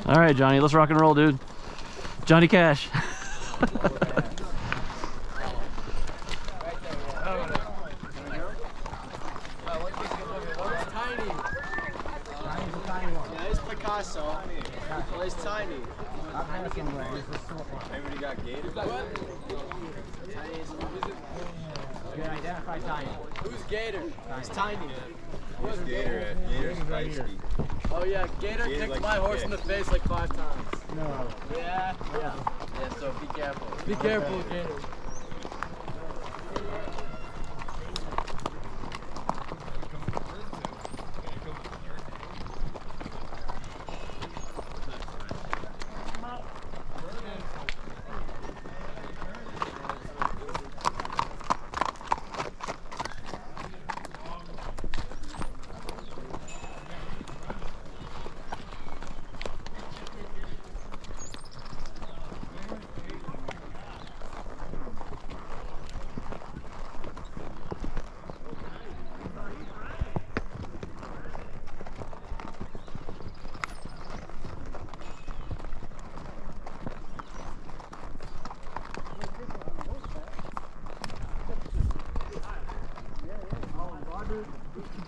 All right, Johnny, let's rock and roll, dude. Johnny Cash. It's tiny. Maybe we got gators. You identify tiny. Who's Gator? It's tiny. Who's Gator? Gator's feisty. Oh yeah, Gator kicked my horse in the face like 5 times. No. Yeah. Yeah, so be careful. Be careful, Gator.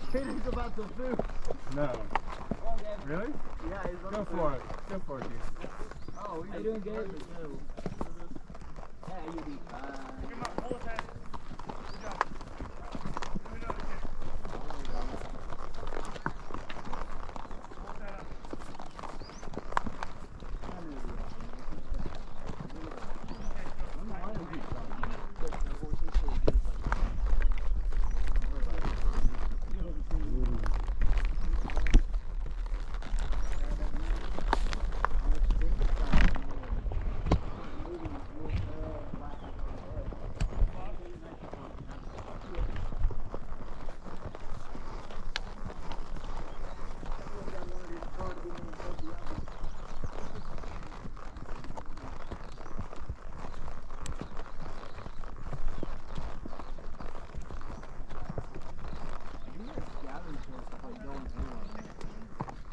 He's about to food. No. Really? Yeah, he's about to food. Go for it. Go for it, dude. Oh, how you doing, Gabe? Yeah, you'll be fine. Come on, hold tight. Good job. Let me know again. Hold that up.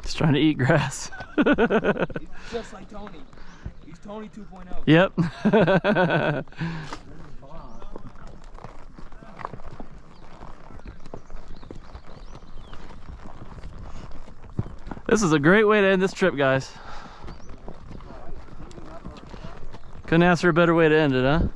He's trying to eat grass. He's just like Tony. He's Tony 2.0. Yep. This is a great way to end this trip, guys. Couldn't ask for a better way to end it, huh?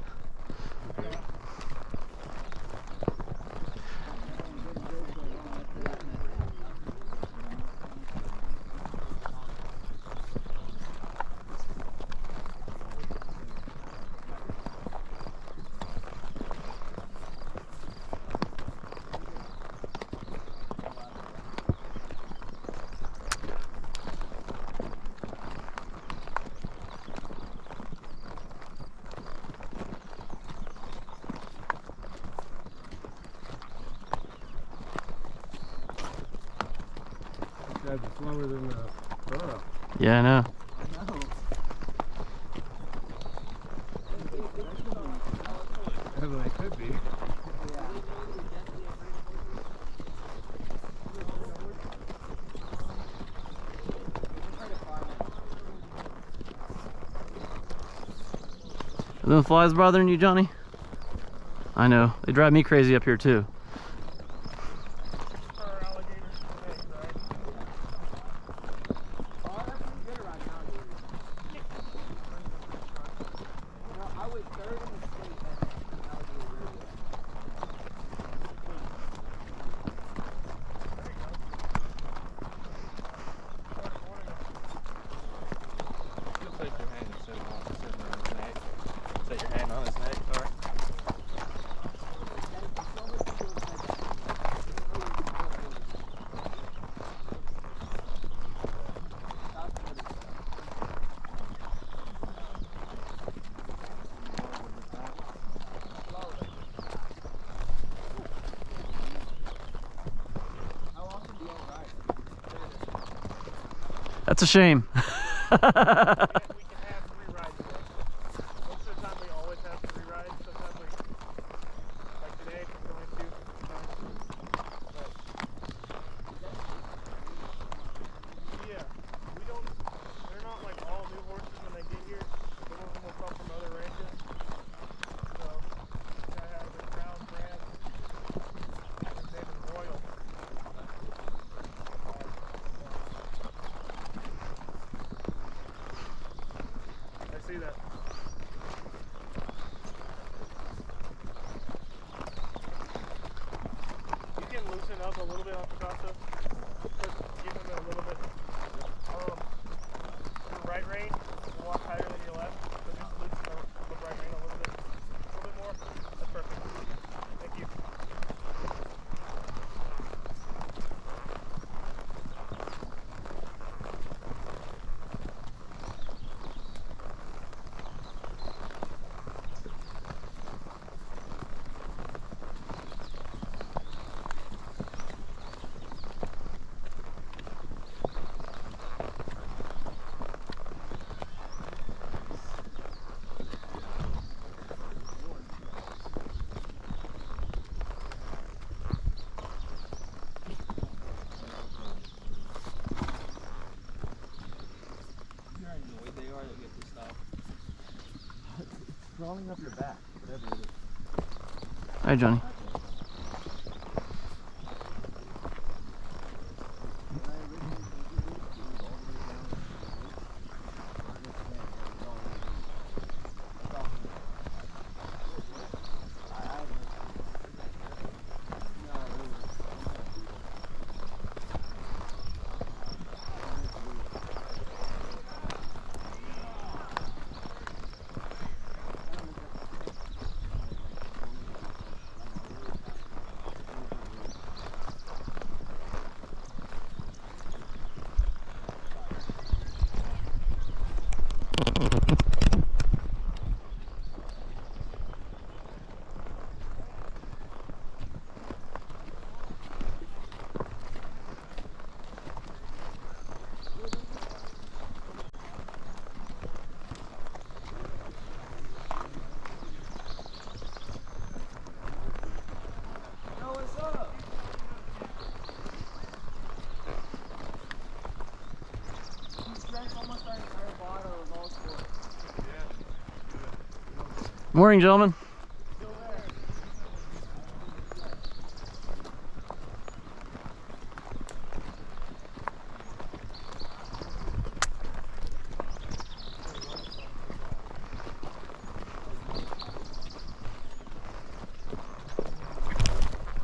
That's slower than the burro. Yeah, I know. Well, it could be. Are them flies bothering you, Johnny? I know. They drive me crazy up here, too. That's a shame. We can have 3 rides a day. Most of the time we always have 3 rides. Sometimes like today, we're going to. But yeah, they're not see that. You can loosen up a little bit on Picasso. Just give him a little bit. Your right rein will walk higher than your left. So just loosen the right rein a little bit. A little bit more. That's perfect. Thank you. Crawling up your back, whatever it is. Hi, Johnny. Morning, gentlemen.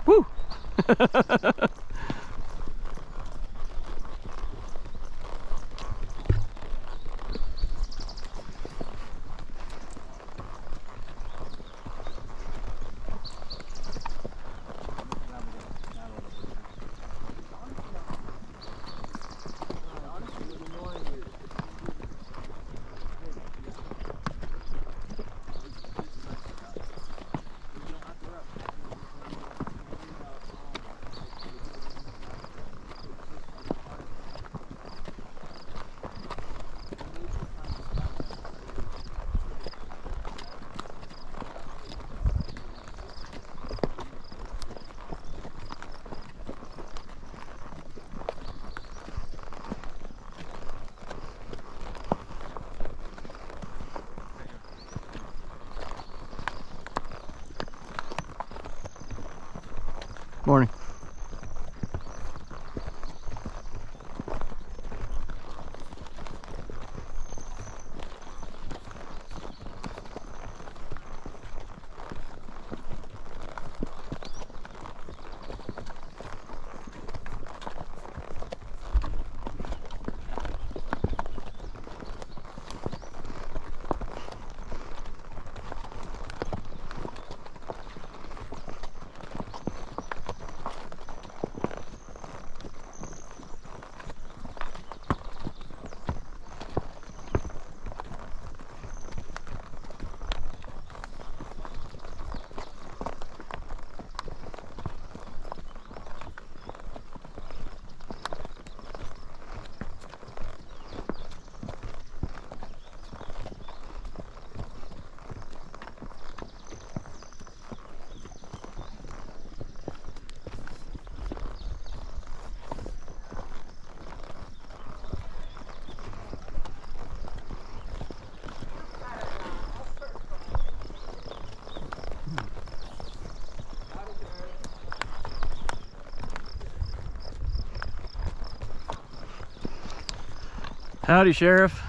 Woo! Morning. Howdy, Sheriff.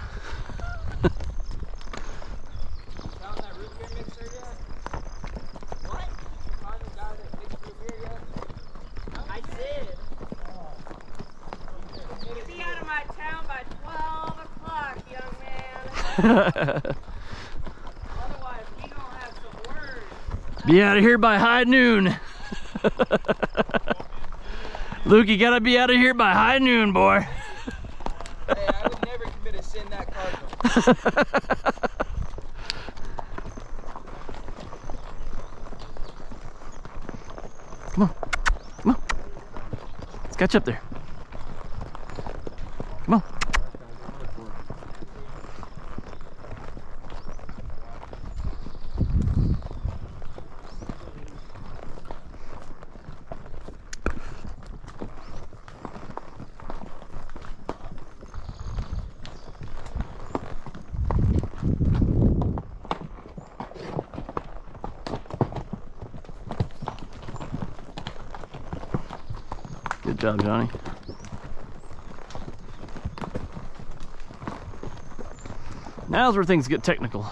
we don't have some words. Be out of here by high noon. Luke, you gotta be out of here by high noon, boy. Hey, I would never commit a sin that cardinal. Come on. Come on. Let's catch up there. Come on. Good job, Johnny. Now's where things get technical.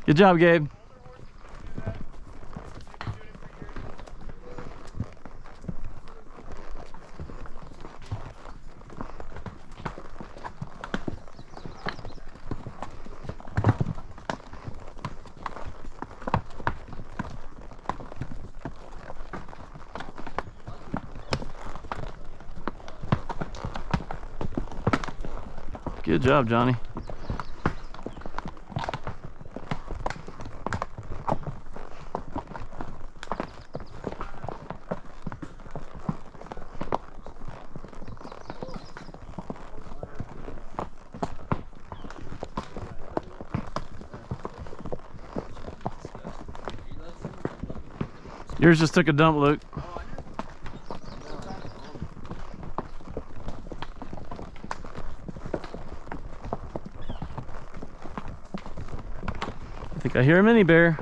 Good job, Gabe. Good job, Johnny. Yours just took a dump, Luke. I think I hear a mini bear.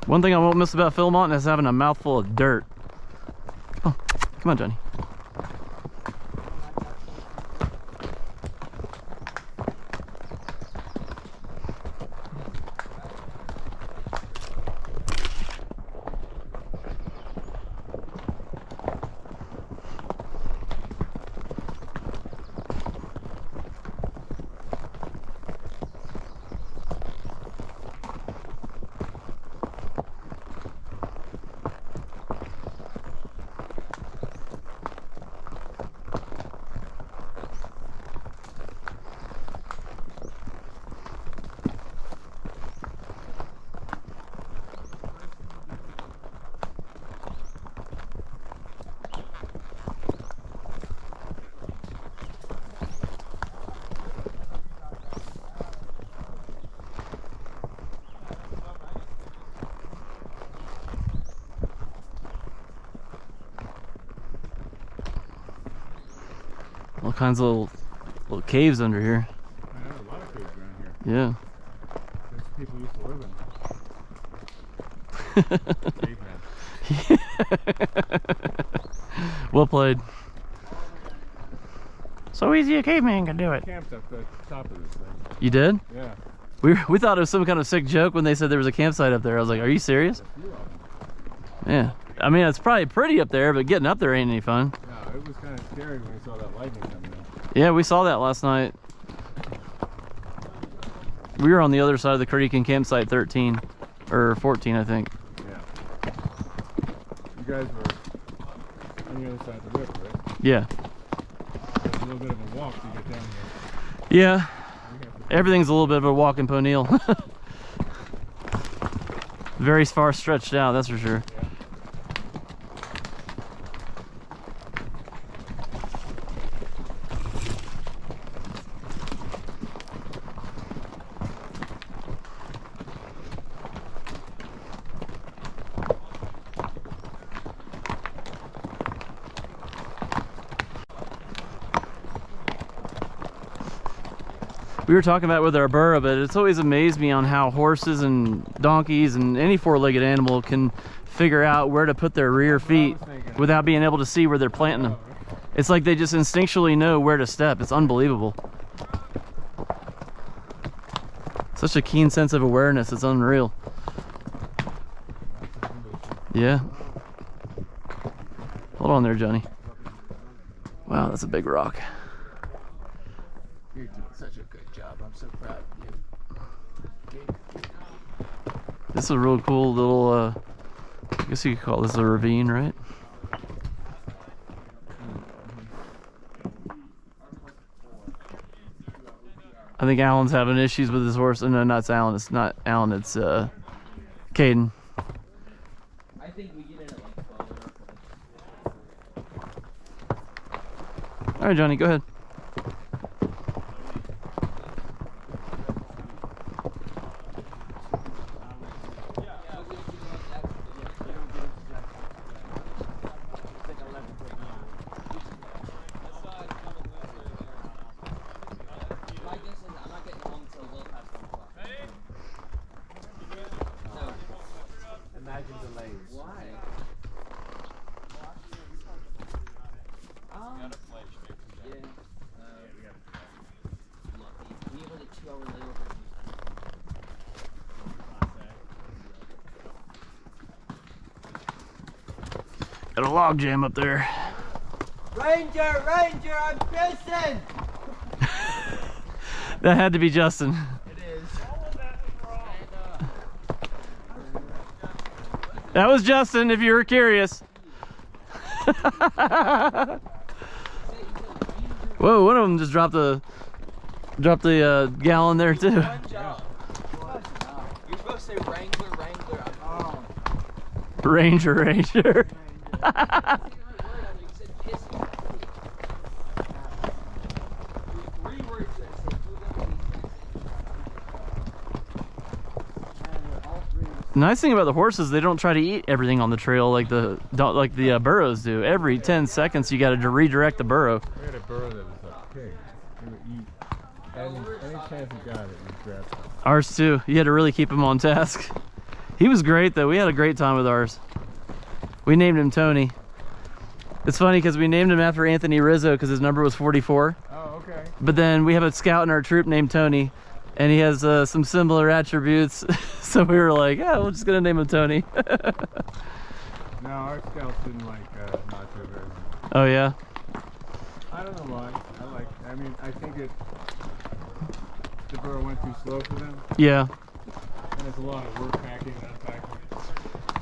One thing I won't miss about Philmont is having a mouthful of dirt. Oh, come on, Johnny. All kinds of little caves under here. I know, a lot of caves around here. Yeah. There's people used to live in. Well played. So easy a caveman can do it. Camped up the top of this thing. You did? Yeah. We thought it was some kind of sick joke when they said there was a campsite up there. I was like, are you serious? A few of them. Yeah. I mean, it's probably pretty up there, but getting up there ain't any fun. No, it was kind of scary when we saw that lightning coming in. Yeah, we saw that last night. We were on the other side of the creek in campsite 13 or 14, I think. Yeah. You guys were on the other side of the river, right? Yeah. It's a little bit of a walk to get down here. Yeah. Everything's a little bit of a walk in Ponil. Very far stretched out, that's for sure. Yeah. We were talking about it with our burro, but it's always amazed me on how horses and donkeys and any four-legged animal can figure out where to put their rear feet without being able to see where they're planting them. It's like they just instinctually know where to step. It's unbelievable. Such a keen sense of awareness, it's unreal. Yeah. Hold on there, Johnny. Wow, that's a big rock. You're doing such a good job. I'm so proud of you. This is a real cool little, I guess you could call this a ravine, right? I think Alan's having issues with his horse. No, not Alan. It's not Alan. It's Caden. I think we get it at like 12. All right, Johnny, go ahead. Imagine delays. Why? Yeah. Lucky. We have like a 2-hour layover. Got a log jam up there. Ranger, I'm pissing! That had to be Justin. It is. That was Justin, if you were curious. Whoa, one of them just dropped the gallon there too. One job. You're supposed to say Wrangler. Ranger. The nice thing about the horses, they don't try to eat everything on the trail like the burros do. Every 10 seconds you got to redirect the burro. We had a burro that was a pig. He would eat any chance he got it, he'd grab it. Ours too. You had to really keep him on task. He was great though. We had a great time with ours. We named him Tony. It's funny because we named him after Anthony Rizzo because his number was 44. Oh, okay. But then we have a scout in our troop named Tony, and he has some similar attributes. So we were like, yeah, we're just gonna name him Tony. No, our scouts didn't like Nacho very much. Oh yeah. I don't know why. I mean, I think the burro went too slow for them. Yeah. And there's a lot of work packing and unpacking.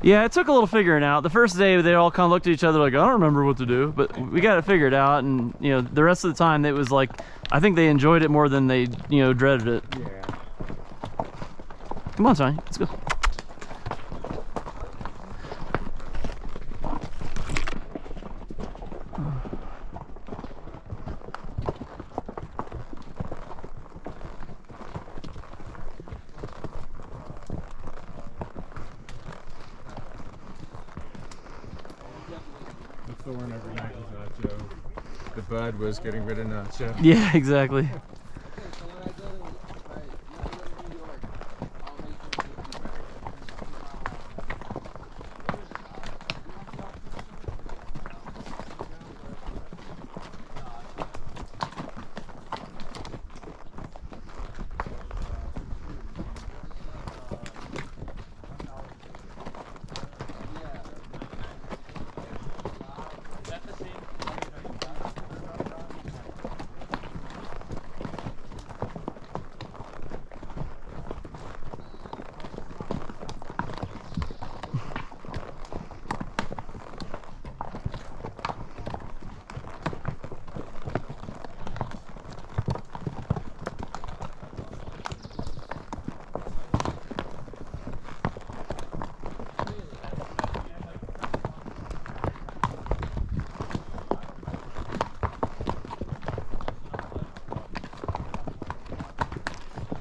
Yeah, it took a little figuring out. The first day they all kind of looked at each other like, I don't remember what to do, but we got it figured out. And you know, the rest of the time it was like, I think they enjoyed it more than they, you know, dreaded it. Yeah. Come on, Sonny, let's go. The thorn every night was Nacho. The bud was getting rid of Nacho. Yeah, exactly.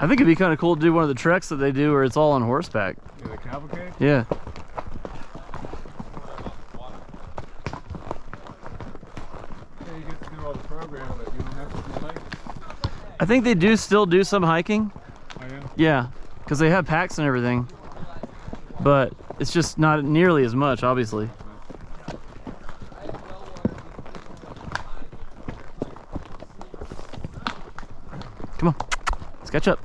I think it'd be kind of cool to do one of the treks that they do where it's all on horseback. Yeah, the cavalcade? Yeah. Yeah, you get to do all the program, but you don't have to do hiking. I think they do still do some hiking. Oh, yeah? Yeah, because they have packs and everything. But it's just not nearly as much, obviously. Come on, let's catch up.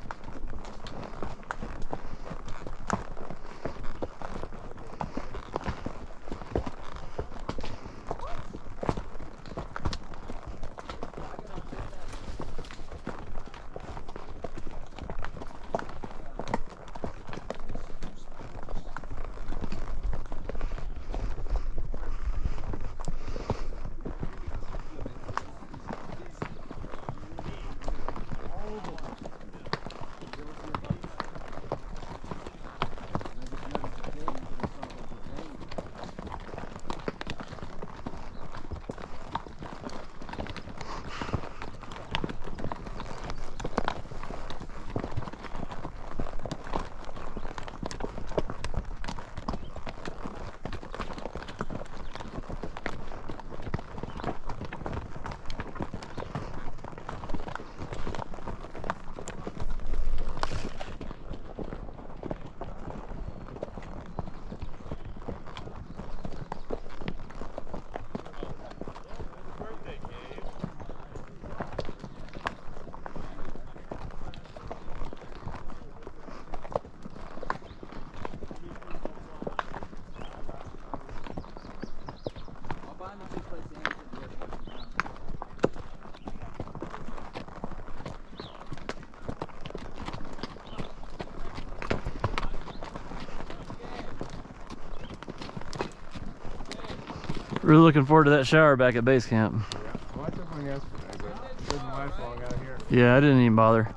Really looking forward to that shower back at base camp. Yeah. Well, I took one yesterday, but it didn't last long out here. Yeah, I didn't even bother.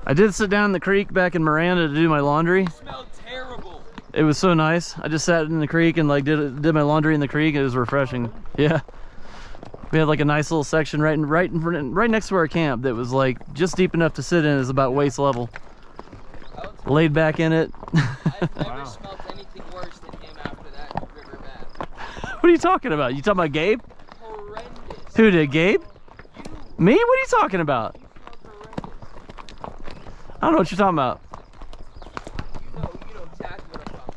I did sit down in the creek back in Miranda to do my laundry. It smelled terrible. It was so nice. I just sat in the creek and like did my laundry in the creek. It was refreshing. Yeah. We had like a nice little section right next to our camp that was like just deep enough to sit in. Is about waist level. Laid back in it. I've never smelled anything worse than him after that river bath. What are you talking about? You talking about Gabe? Horrendous. Who did, Gabe? You Me? What are you talking about? smelled horrendous. I don't know what you're talking about. You know exactly what I'm talking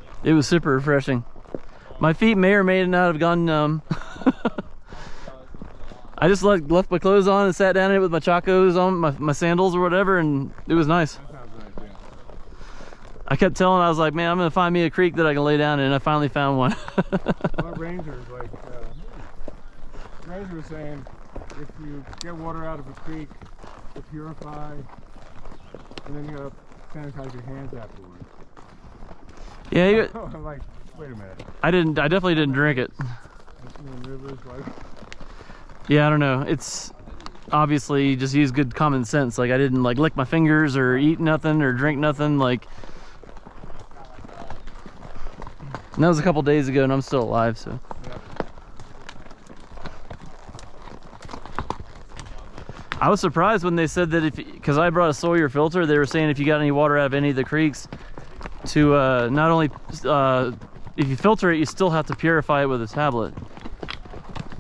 about. It was super refreshing. My feet may or may not have gone numb. I just left my clothes on and sat down in it with my chacos on, my sandals or whatever, and it was nice. That sounds nice, yeah. I kept telling, I was like, man, I'm gonna find me a creek that I can lay down in, and I finally found one. Well, rangers, like, Ranger was saying, if you get water out of a creek to purify, and then you gotta sanitize your hands afterwards. Yeah, I'm like, wait a minute. I definitely didn't drink it. Rivers, like, Yeah, I don't know. It's obviously just use good common sense. Like I didn't like lick my fingers or eat nothing or drink nothing. Like, and that was a couple days ago, and I'm still alive. So yeah. I was surprised when they said that because I brought a Sawyer filter, they were saying if you got any water out of any of the creeks, to not only if you filter it, you still have to purify it with a tablet.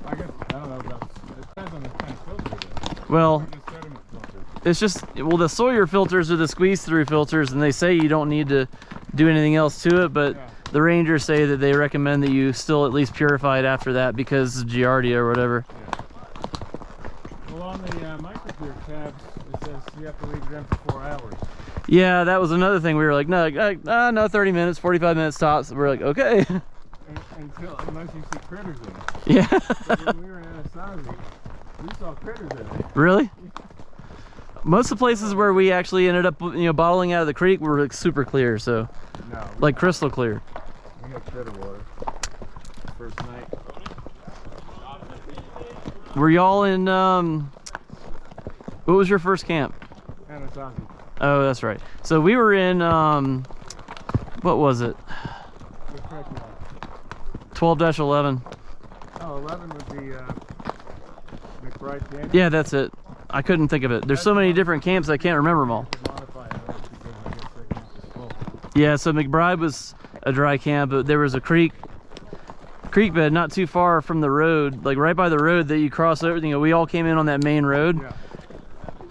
I guess, I don't know about, it depends on the kind of filter it is. Well, Or just sediment filters. it's just, well, the Sawyer filters are the squeeze-through filters, and they say you don't need to do anything else to it, but Yeah. the rangers say that they recommend that you still at least purify it after that because of Giardia or whatever. Yeah. Well, on the microclear tabs, it says you have to leave them for 4 hours. Yeah, that was another thing. We were like, no, 30 minutes, 45 minutes tops. We're like, okay. Unless you see critters in it. Yeah. But when we were in Anasazi, we saw critters in it. Really? Most of the places where we actually ended up, bottling out of the creek were like super clear, so No. like crystal clear. We had critter water. First night. Were y'all in, what was your first camp? Anasazi. Oh, that's right. So we were in, what was it? The creek water. 12-11. Oh, 11 would be McBride Camp. Yeah, that's it. I couldn't think of it. There's so many different camps I can't remember them all. Yeah, so McBride was a dry camp, but there was a creek bed not too far from the road, like right by the road that you cross over. You know, we all came in on that main road. Yeah.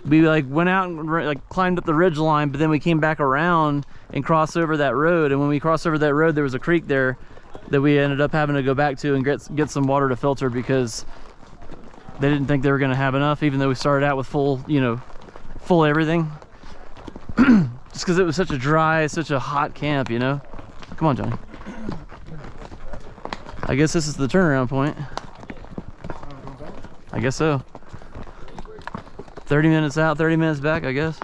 We like went out and like climbed up the ridge line, but then we came back around and crossed over that road. And when we crossed over that road, there was a creek there that we ended up having to go back to and get some water to filter because they didn't think they were going to have enough, even though we started out with full everything. Just because it was such a dry, such a hot camp, you know. Come on, Johnny. I guess this is the turnaround point. I guess so. 30 minutes out, 30 minutes back, I guess.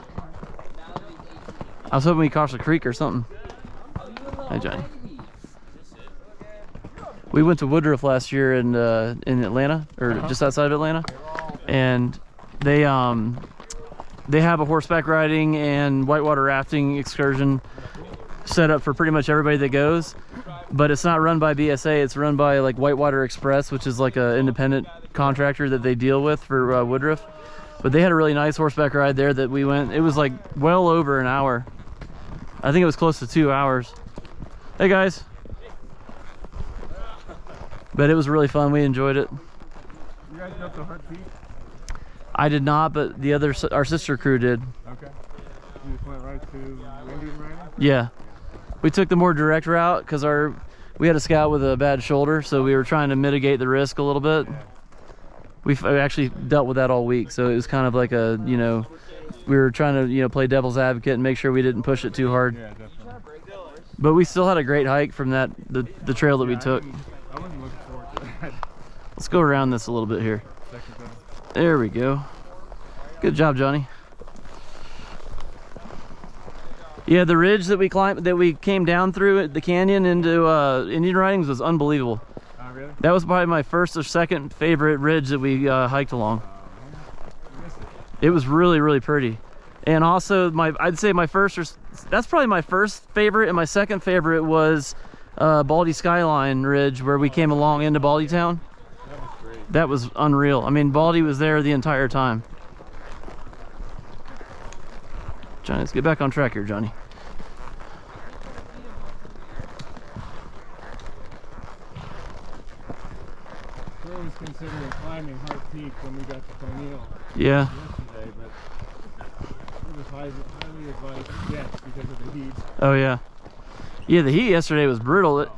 I was hoping we crossed a creek or something. Hey, Johnny. We went to Woodruff last year in Atlanta, or just outside of Atlanta, and they have a horseback riding and whitewater rafting excursion set up for pretty much everybody that goes, but it's not run by BSA. It's run by like Whitewater Express, which is like an independent contractor that they deal with for Woodruff. But they had a really nice horseback ride there that we went. It was like well over an hour. I think it was close to 2 hours. Hey guys. But it was really fun. We enjoyed it. You guys go up to Hut Peak? I did not, but our sister crew did. Okay. You just went right to Indian riding? Yeah. We took the more direct route because we had a scout with a bad shoulder, so we were trying to mitigate the risk a little bit. We actually dealt with that all week, so it was kind of like a, you know, we were trying to, play devil's advocate and make sure we didn't push it too hard. Yeah, definitely. But we still had a great hike from the trail that we took. I wasn't looking forward to that. Let's go around this a little bit here. There we go. Good job, Johnny. Yeah, the ridge that we came down through the canyon into Indian Ridings was unbelievable. Oh, really? That was probably my first or second favorite ridge that we hiked along. It was really, really pretty. And also I'd say that's probably my first favorite, and my second favorite was Baldy Skyline Ridge, where we came along into Baldy Town. That was great. That was unreal. I mean, Baldy was there the entire time. Johnny, let's get back on track here, Johnny. I was considering climbing Hart Peak when we got to Ponil Yeah. yesterday, but it was highly advised yes because of the heat. Oh yeah. Yeah, the heat yesterday was brutal. Oh, man.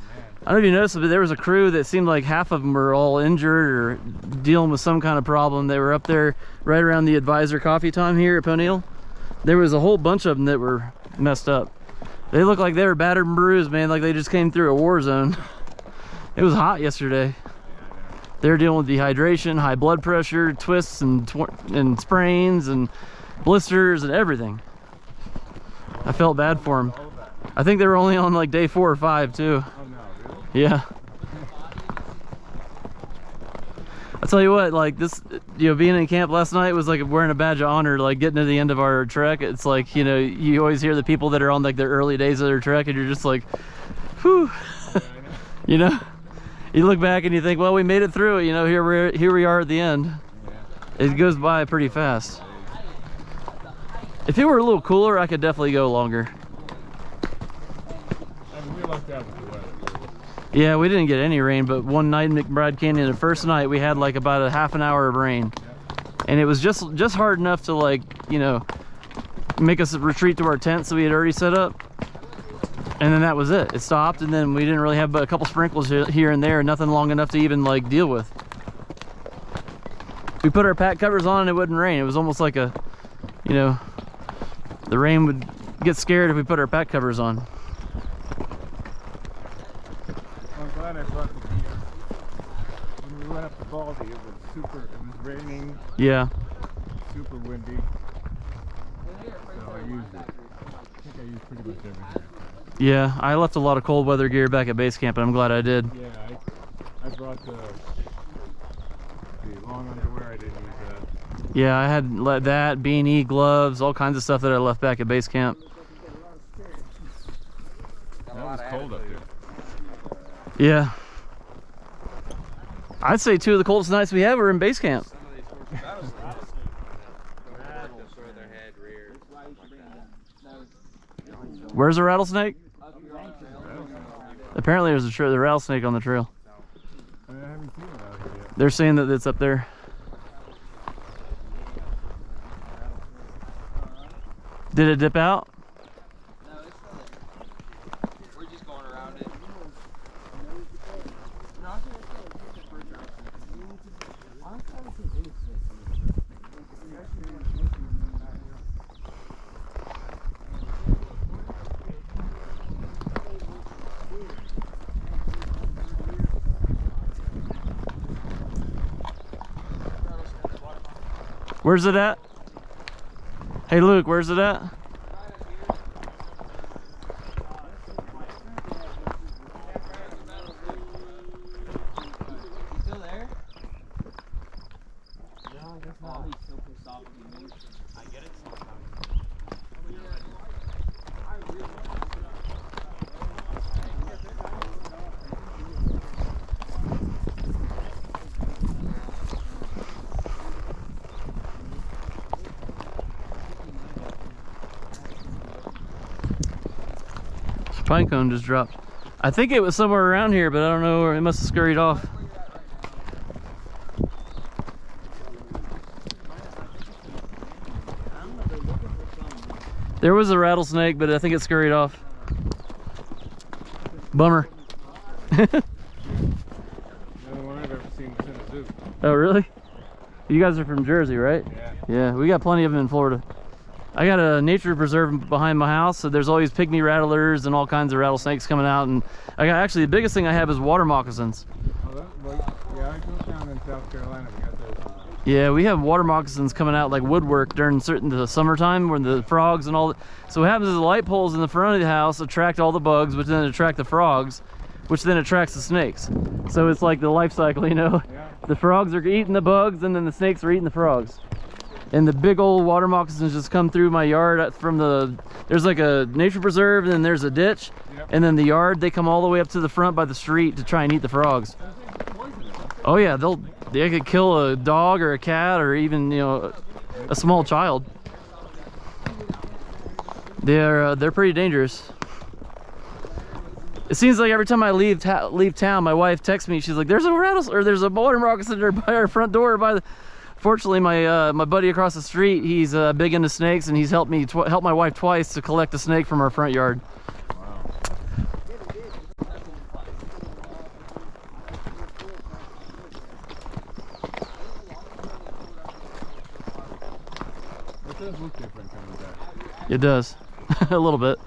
I don't know if you noticed, but there was a crew that seemed like half of them were all injured or dealing with some kind of problem. They were up there right around the advisor coffee time here at Ponil. There was a whole bunch of them that were messed up. They looked like they were battered and bruised, man, like they just came through a war zone. It was hot yesterday. They were dealing with dehydration, high blood pressure, twists and sprains and blisters and everything. I felt bad for them. I think they were only on like day 4 or 5 too. Oh no, really? Yeah. I'll tell you what, like this, being in camp last night was like wearing a badge of honor, like getting to the end of our trek. It's like, you always hear the people that are on like their early days of their trek and you're just like, whew. Yeah, You look back and you think, well, we made it through it, here we are at the end. yeah. It goes by pretty fast. If it were a little cooler, I could definitely go longer. I mean, we lucked out with the weather. Yeah, we didn't get any rain, but one night in McBride Canyon, the first night, we had like about a half an hour of rain. And it was just hard enough to like, make us retreat to our tents that we had already set up. And then that was it. It stopped, and then we didn't really have but a couple sprinkles here and there, nothing long enough to even like deal with. We put our pack covers on and it wouldn't rain. It was almost like the rain would get scared if we put our pack covers on. I'm glad I brought the gear. When we went up to Baldy, it was raining, Yeah. super windy. So I used it. I think I used pretty much everything. Yeah, I left a lot of cold weather gear back at base camp, and I'm glad I did. Yeah, I brought the long underwear. I didn't use that. Yeah, I had that, beanie, gloves, all kinds of stuff that I left back at base camp. That was cold up there. Yeah. I'd say 2 of the coldest nights we had were in base camp. Some of these horses rattlesnakes they'll throw their head rear. Where's the rattlesnake? Apparently there's the rattlesnake on the trail. I haven't seen it out here yet. They're saying that it's up there. Did it dip out? No, it's still there. We're just going around it. Where's it at? Hey Luke, where's it at? Still there? No, I guess not. He's so pissed off with me. I get it sometimes. Pine cone just dropped. I think it was somewhere around here, but I don't know, it must have scurried off. There was a rattlesnake, but I think it scurried off. Bummer. The only one I've ever seen was in a zoo. Oh, really? You guys are from Jersey, right? Yeah. Yeah, we got plenty of them in Florida. I got a nature preserve behind my house, so there's always pygmy rattlers and all kinds of rattlesnakes coming out. And I got, actually, the biggest thing I have is water moccasins. Oh, yeah, I go down in South Carolina. We got those. Yeah, we have water moccasins coming out like woodwork during the summertime when the frogs and all that. So what happens is the light poles in the front of the house attract all the bugs, which then attract the frogs, which then attracts the snakes. So it's like the life cycle, you know? Yeah. The frogs are eating the bugs and then the snakes are eating the frogs. And the big old water moccasins just come through my yard from there's like a nature preserve and then there's a ditch. Yep. And then the yard, they come all the way up to the front by the street to try and eat the frogs. Oh yeah, they could kill a dog or a cat or even, you know, a small child. They're pretty dangerous. It seems like every time I leave town, my wife texts me. She's like, "There's a rattlesnake or there's a water moccasin by our front door." Fortunately, my buddy across the street, he's big into snakes, and he's helped my wife twice to collect a snake from our front yard. Wow. It does look different coming back. It does, a little bit.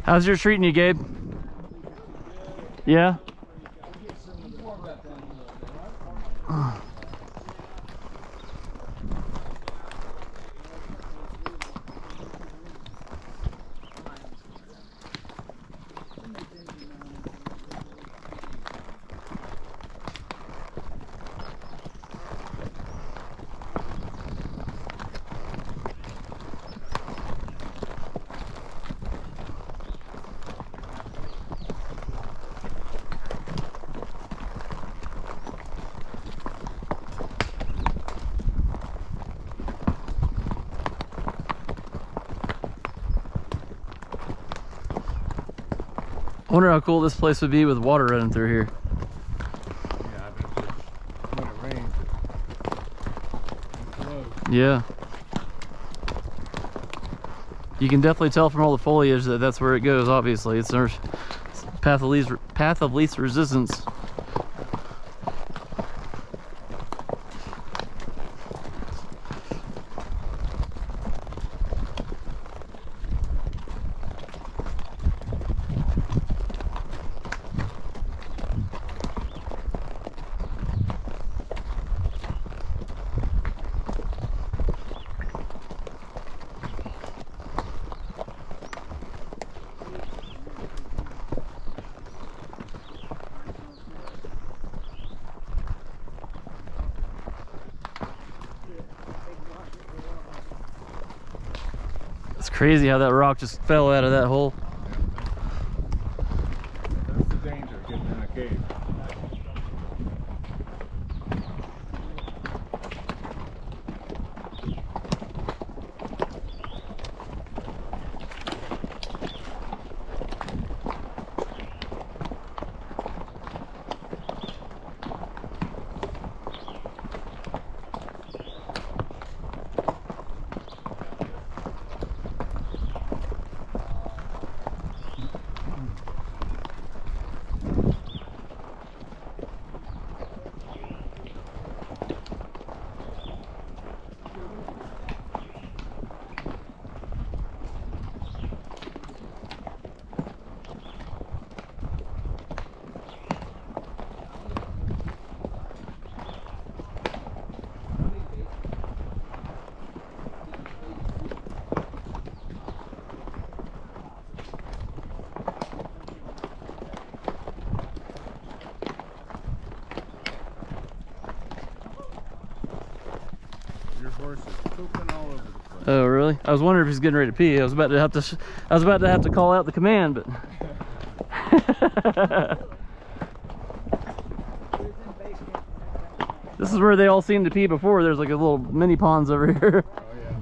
How's yours treating you, Gabe? Yeah? I wonder how cool this place would be with water running through here. Yeah, I bet when it rains, it flows. Yeah. You can definitely tell from all the foliage that that's where it goes, obviously. It's our path of least resistance. Crazy how that rock just fell out of that hole. That's the danger of getting in a cave. Your horse is pooping all over the place. Oh, really? I was wondering if he's getting ready to pee. I was about to have to call out the command, but this is where they all seem to pee before. There's like a little mini ponds over here. Oh yeah.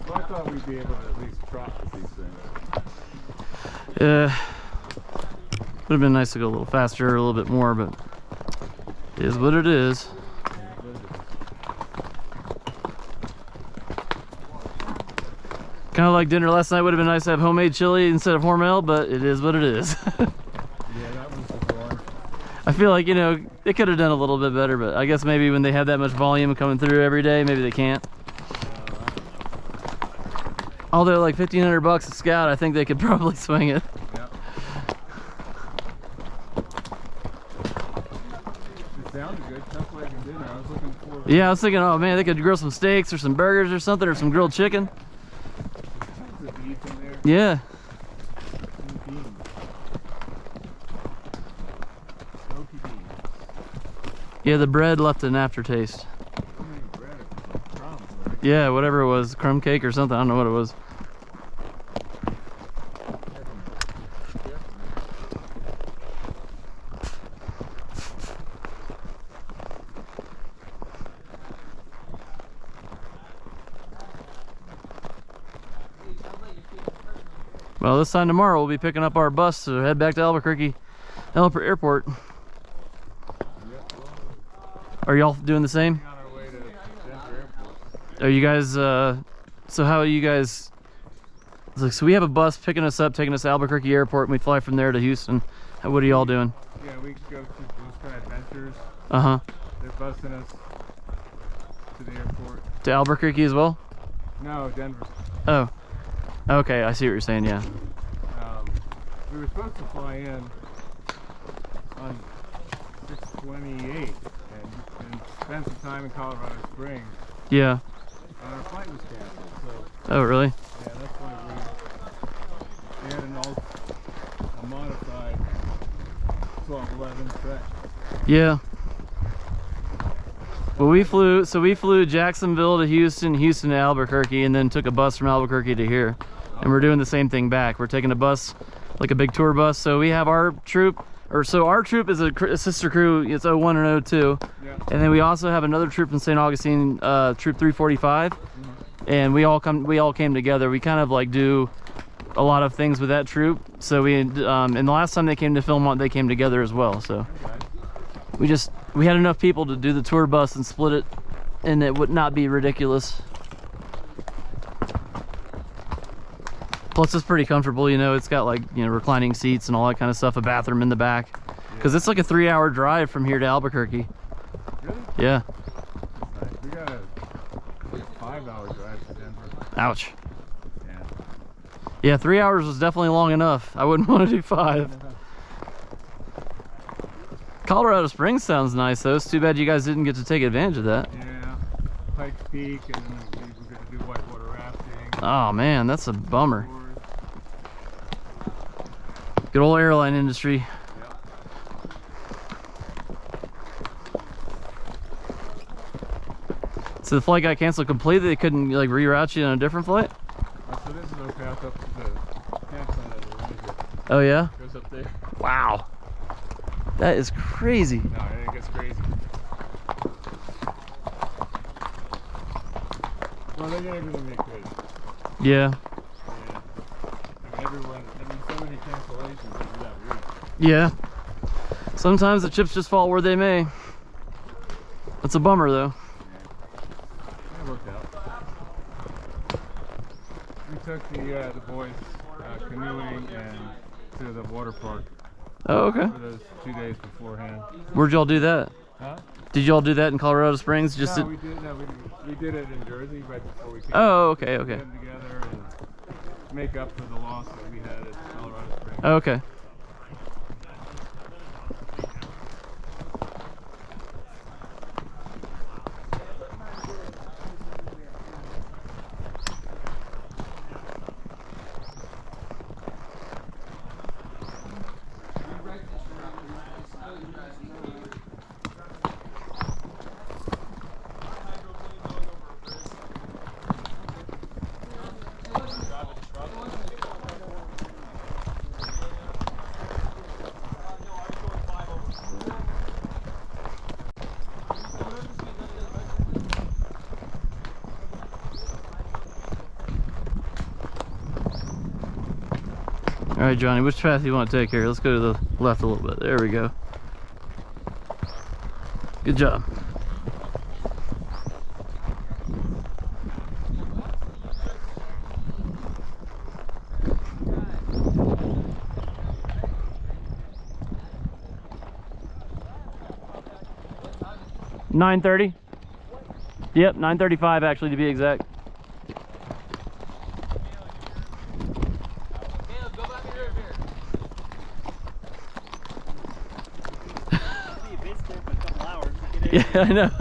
Well, I thought we'd be able to at least trot with these things. Would have been nice to go a little faster, a little bit more, but it is what it is. Kind of like dinner last night. Would have been nice to have homemade chili instead of Hormel, but it is what it is. Yeah, that was the one. I feel like, you know, they could have done a little bit better, but I guess maybe when they have that much volume coming through every day, maybe they can't. Although like $1,500 a scout, I think they could probably swing it. Yep. It sounded good. Tough like in dinner. I was looking for. Yeah, I was thinking, oh man, they could grill some steaks or some burgers or something, or some grilled chicken. The beef in there. Yeah. And beans. Smoky beans. Yeah, the bread left an aftertaste. Too many bread or crumbs, right? Yeah, whatever it was, crumb cake or something. I don't know what it was. Well, this time tomorrow we'll be picking up our bus to head back to Albuquerque Airport. Yep. Well, Are y'all doing the same? on our way to Denver Airport. Are you guys, so how are you guys, so we have a bus picking us up, taking us to Albuquerque Airport, and we fly from there to Houston. What are y'all doing? Yeah, we go to Blue Sky Adventures. Uh-huh. They're busing us to the airport. To Albuquerque as well? No, Denver. Oh. Okay, I see what you're saying, yeah. We were supposed to fly in on 6/28 and spend some time in Colorado Springs. Yeah. And our flight was canceled, so Oh, really? yeah, that's why we had a modified 1211 trek. Yeah. Well, we flew Jacksonville to Houston, Houston to Albuquerque, and then took a bus from Albuquerque to here. And we're doing the same thing back. We're taking a bus, like a big tour bus. So we have our troop, so our troop is a sister crew. It's 01 and 02. Yeah. And then we also have another troop in St. Augustine, troop 345. And we all came together. We kind of like do a lot of things with that troop. So we, and the last time they came to Philmont, they came together as well. So we had enough people to do the tour bus and split it, and it would not be ridiculous. Plus, it's pretty comfortable, you know. It's got like, you know, reclining seats and all that kind of stuff, a bathroom in the back. Because it's like a 3-hour drive from here to Albuquerque. Really? Yeah. Nice. We got a 5-hour drive to Denver. Ouch. Yeah. Yeah, 3 hours was definitely long enough. I wouldn't want to do 5. Colorado Springs sounds nice though. It's too bad you guys didn't get to take advantage of that. Yeah, Peak, and then we were going to do whitewater rafting. Oh man, that's a bummer. Good old airline industry. Yep. So the flight got canceled completely. They couldn't like reroute you on a different flight. So this is our path up to the campsite that we're in here. Oh yeah. Goes up there. Wow. That is crazy. No, it gets crazy. Well, they get everything they could. Yeah. Yeah. I mean, everyone, so many cancellations over that week. Yeah. Sometimes the chips just fall where they may. That's a bummer though. Yeah. It worked out. We took the boys canoeing and to the water park. Oh, okay. For those 2 days beforehand. Where'd y'all do that? Huh? Did y'all do that in Colorado Springs? Just No, to... we did it in Jersey right before we came. Oh, okay, okay. Get them together and make up for the loss that we had at Colorado Springs. Oh, okay. All right, Johnny, which path do you want to take here? Let's go to the left a little bit. There we go. Good job. $9:30. Yep, 9:35 actually to be exact. Yeah, I know.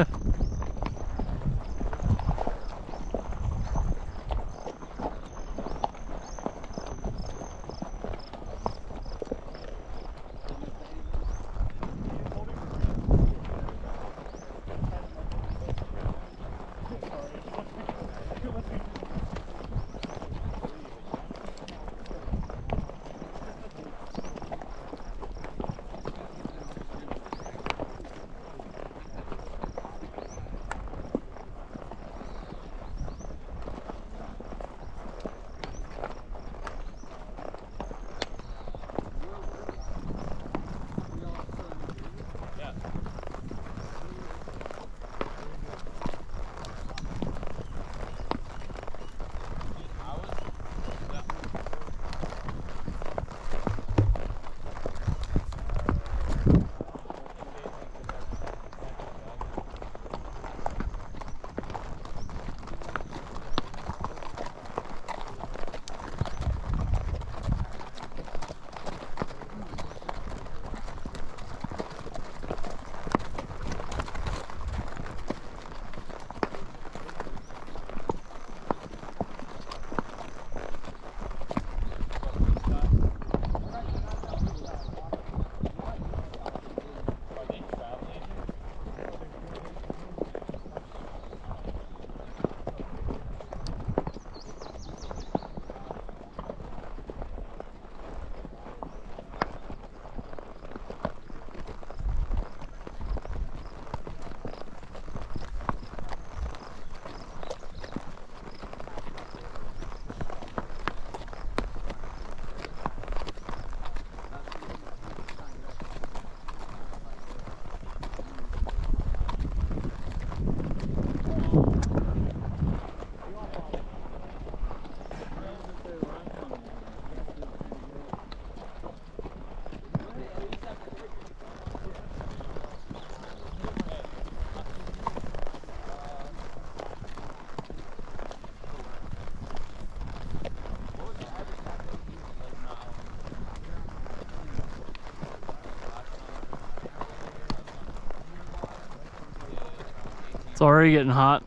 It's already getting hot.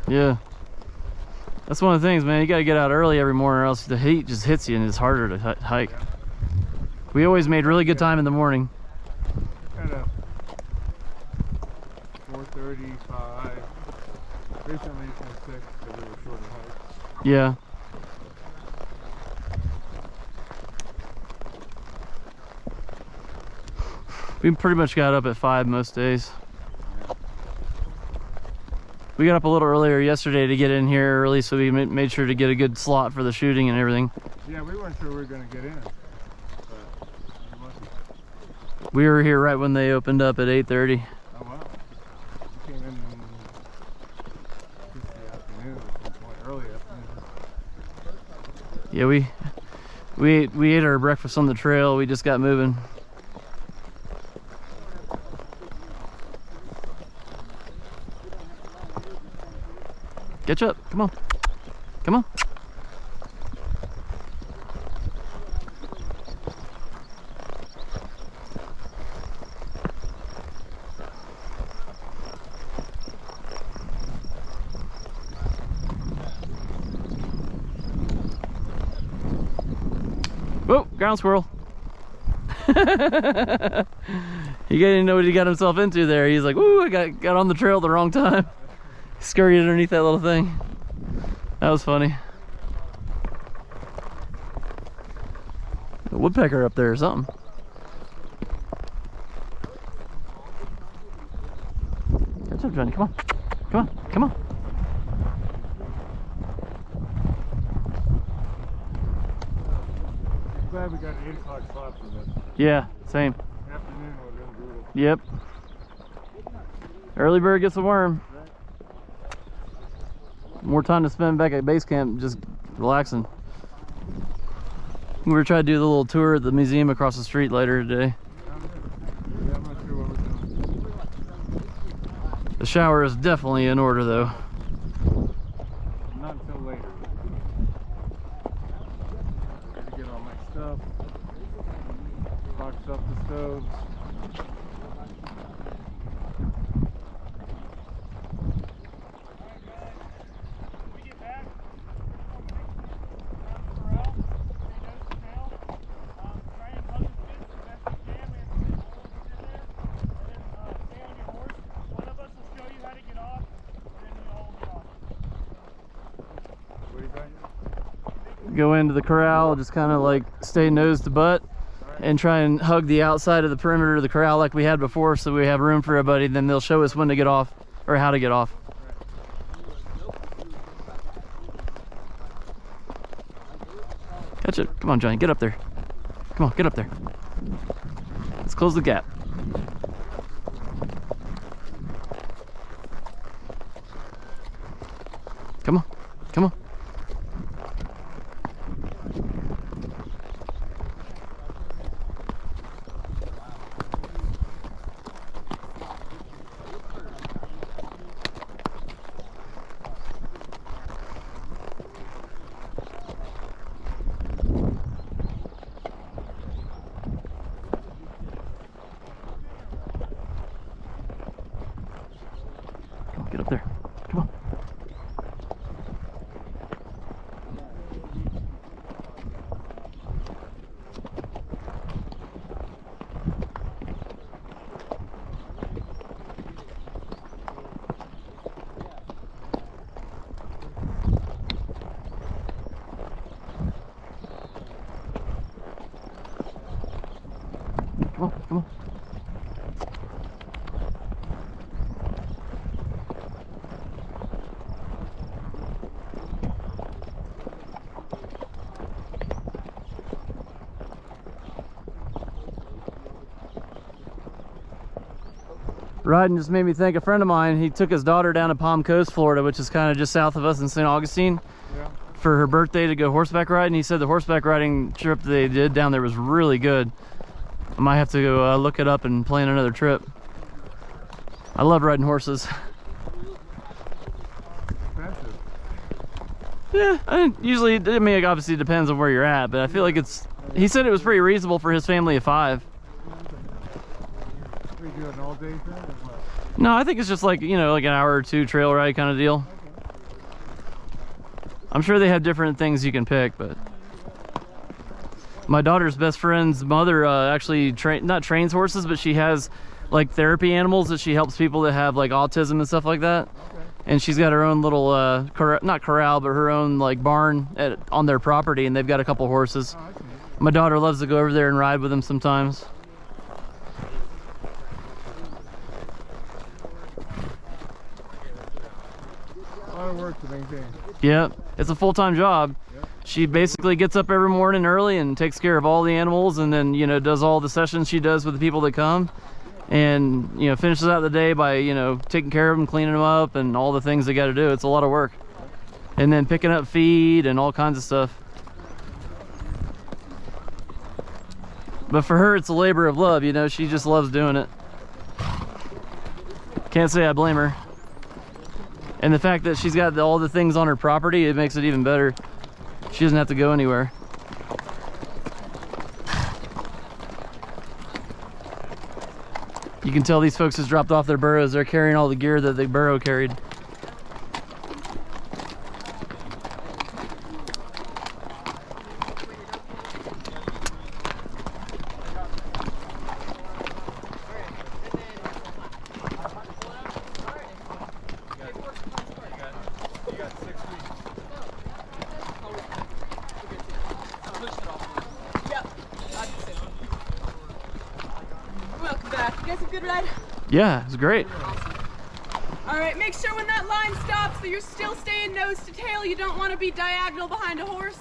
Yeah. That's one of the things, man. You got to get out early every morning or else the heat just hits you and it's harder to hike. We always made really good time in the morning. Kind of 4:35. Recently it's been 6 because we were shorter hikes. Yeah. We pretty much got up at 5 most days. We got up a little earlier yesterday to get in here early, so we made sure to get a good slot for the shooting and everything. Yeah, we weren't sure we were going to get in. But we were here right when they opened up at 8:30. oh wow. We came in just the afternoon at some point, early afternoon. Yeah, we ate our breakfast on the trail. We just got moving. Catch up, come on, come on. Whoa, ground squirrel. He didn't know what he got himself into there. He's like, "Ooh, I got on the trail at the wrong time." Scurried underneath that little thing. That was funny. A woodpecker up there or something. Catch up, Johnny. Come on. Come on. Come on. I'm glad we got an 8 o'clock slot for this. Yeah, same. Afternoon would have been brutal. Yep. Early bird gets a worm. More time to spend back at base camp just relaxing. We were trying to do the little tour at the museum across the street later today. Yeah, I'm not sure what we're doing. The shower is definitely in order though. Not until later. Gotta get all my stuff. Box up the stoves. Go into the corral, just kind of like stay nose to butt and try and hug the outside of the perimeter of the corral like we had before, so we have room for everybody. Then they'll show us when to get off or how to get off. Catch it. Come on, Johnny, get up there. Come on, get up there. Let's close the gap. Come on, come on. Get up there. Come on. Come on, come on. Riding just made me think, a friend of mine, he took his daughter down to Palm Coast, Florida, which is kind of just south of us in St. Augustine, Yeah. for her birthday to go horseback riding. He said the horseback riding trip they did down there was really good. I might have to go look it up and plan another trip. I love riding horses. Expensive. Yeah, I mean, it obviously depends on where you're at, but I feel like he said it was pretty reasonable for his family of 5. We do an all-day thing or what? No, I think it's just like, you know, like an hour or 2 trail ride kind of deal. I'm sure they have different things you can pick, but my daughter's best friend's mother actually not trains horses, but she has like therapy animals that she helps people that have like autism and stuff like that. Okay. And she's got her own little not corral, but her own like barn on their property, and they've got a couple horses. Oh, that's neat. My daughter loves to go over there and ride with them sometimes. A lot of work to maintain. Yeah, it's a full-time job. Yep. She basically gets up every morning early and takes care of all the animals, and then, you know, does all the sessions she does with the people that come, and, you know, finishes out the day by, you know, taking care of them, cleaning them up, and all the things they got to do. It's a lot of work. And then picking up feed and all kinds of stuff. But for her, it's a labor of love, you know. She just loves doing it. Can't say I blame her. And the fact that she's got all the things on her property, it makes it even better. She doesn't have to go anywhere. You can tell these folks just dropped off their burros. They're carrying all the gear that the burro carried. Welcome back. You guys have a good ride? Yeah, it's great. All right, make sure when that line stops that you're still staying nose to tail. You don't want to be diagonal behind a horse.